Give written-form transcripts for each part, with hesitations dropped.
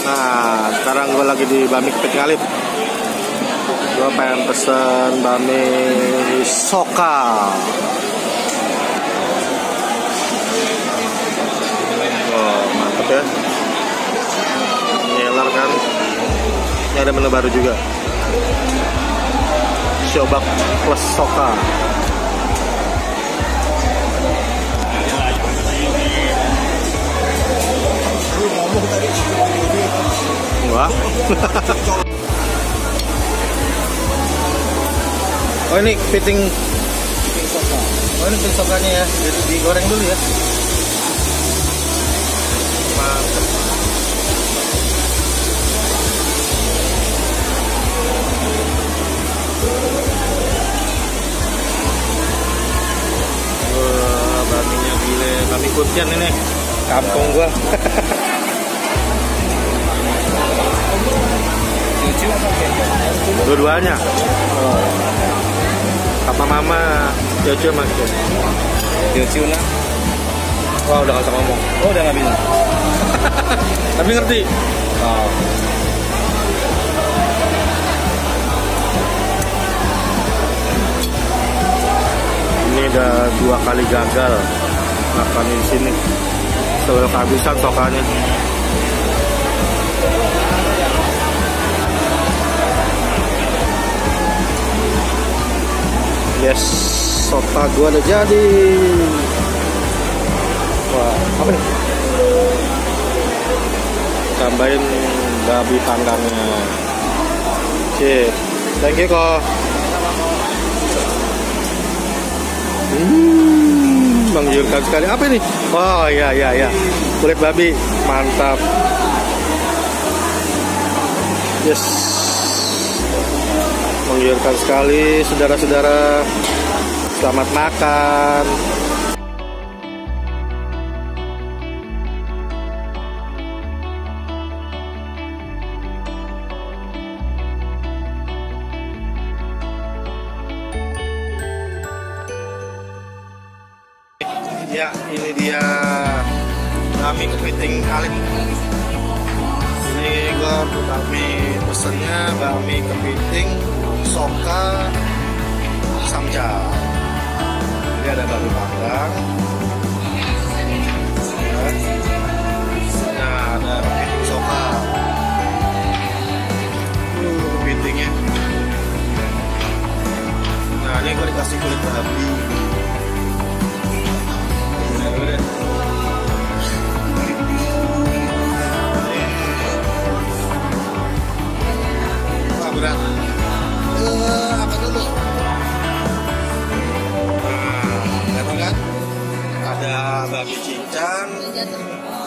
Nah, sekarang gue lagi di Bami Kepiting Alit. Gue pengen pesen Bami Soka. Oh, mantep ya. Nyelar kan. Ini ada menu baru juga. Shobak plus Soka. Wah. Oh, ini kepiting soka. Oh, ini kepiting sokanya ya. Jadi digoreng dulu ya. Mantap. Wah, baminya gile. Bami Kutian ini. Kampung gua. Dua-duanya. Papa mama Jojo makin. Jojo nah. Oh, udah gak usah ngomong. Oh, udah nggak bisa. Tapi ngerti. Oh. Ini udah 2 kali gagal makan di sini. Selalu kehabisan sokanya. Yes, soka gua udah jadi. Wah, apa nih? Tambahin babi panggangnya. Oke, thank you kok. Menggiurkan sekali. Apa ini? Oh ya, kulit babi, mantap. Yes. Menggiurkan sekali, saudara-saudara. Selamat makan. Ya, ini dia Bami Kepiting Alit. Ini gua Bami pesennya Bami Kepiting Soka Samja. Ini ada babi panggang. Nah, ada kepiting soka. Kepitingnya. Nah, ini gue dikasih kulit babi. Wah, berat. Apa dulu? Kan? Ada babi cincang,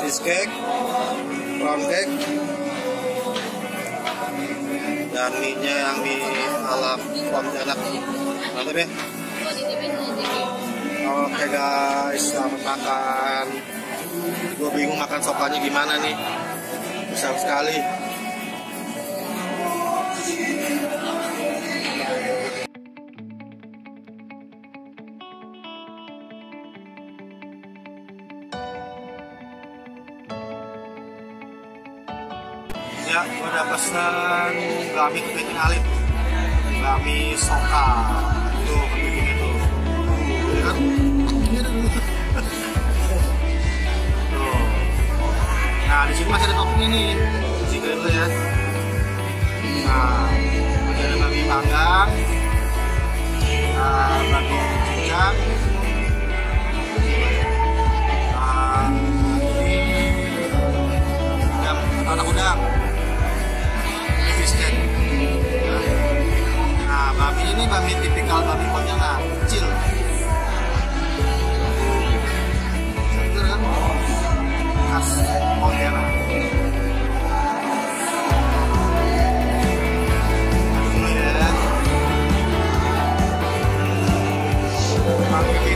fish cake, prawn cake, dan mie-nya yang mie ala Pontianak. Mantap ya? Oke guys, selamat makan. Gue bingung makan sokanya gimana nih. Besar sekali. Ya, gue udah pesen Bami Kepiting Alit, Bami Soka. Itu kepiting itu. Ya kan? Tuh. Nah, di sini masih ada toppingnya nih. Singkirin dulu ya. Nah, masih ada babi panggang, babi cincang. Anak udang. Nah, babi ini babi tipikal babi Pontianak, kecil. Seger kan? Khas Pontianak. Dulu ya. Babi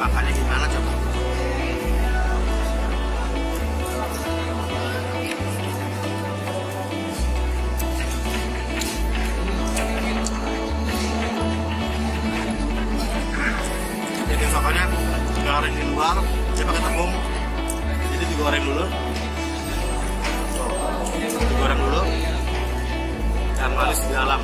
makannya gimana coba. Jadi sokonya goreng di luar, dia pakai tepung, jadi digoreng dulu. Digoreng dulu, dan manis di dalam.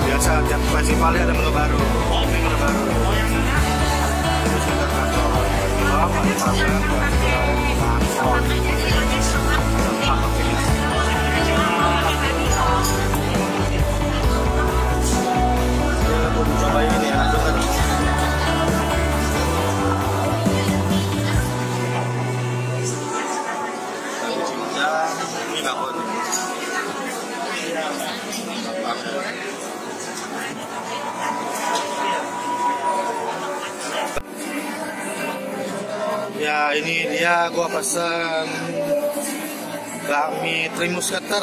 Biasa tiap festivalnya ada menu baru. Menu baru. Terus kita kantor. Coba ini ya, bener. Ini bakon. Ya ini dia gua pesen bakmi trimusketer,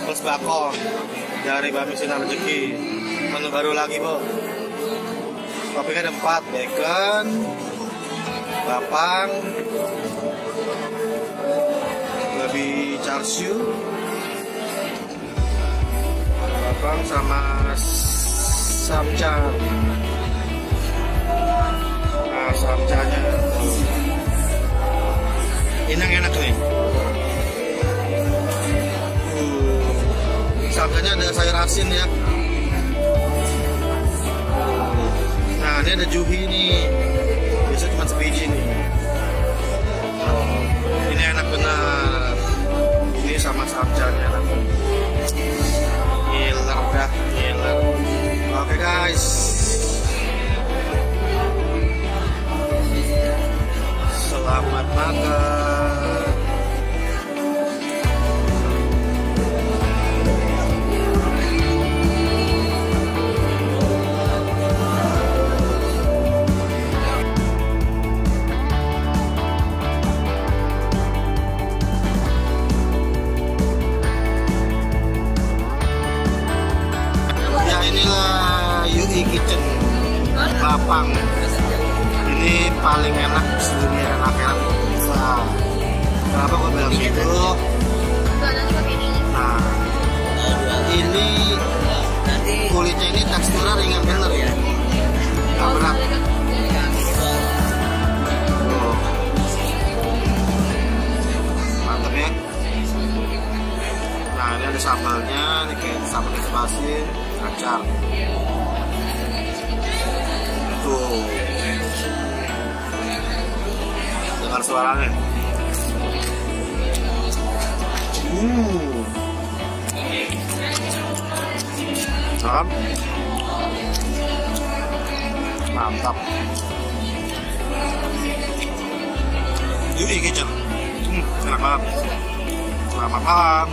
plus bakon dari Bakmi Sinar Rezeki. Menu baru lagi, Bu. Toppingnya ada 4, bacon, bapang, babi char siu, bapang sama samcan. Nah, samcannya ini yang enak nih. Samcannya ada sayur asin ya. Nah, ini ada juhi nih. Biasanya cuma sebiji nih. Ini enak benar. Ini sama samcannya enak. Ngiler dah, ngiler. Oke guys. Selamat makan. Ya inilah UI Kitchen Bapang. Ini paling enak sedunia, enak. Nah, kenapa gue bilang gitu? Nah, ini kulitnya ini teksturnya ringan bener ya, nggak berat. Mantap ya. Nah, ini ada sambalnya, ini kayak sambal ikan asin, kacang. Tuh. Dengar suaranya. Mantap. UI Kitchen. Enak banget. Selamat malam.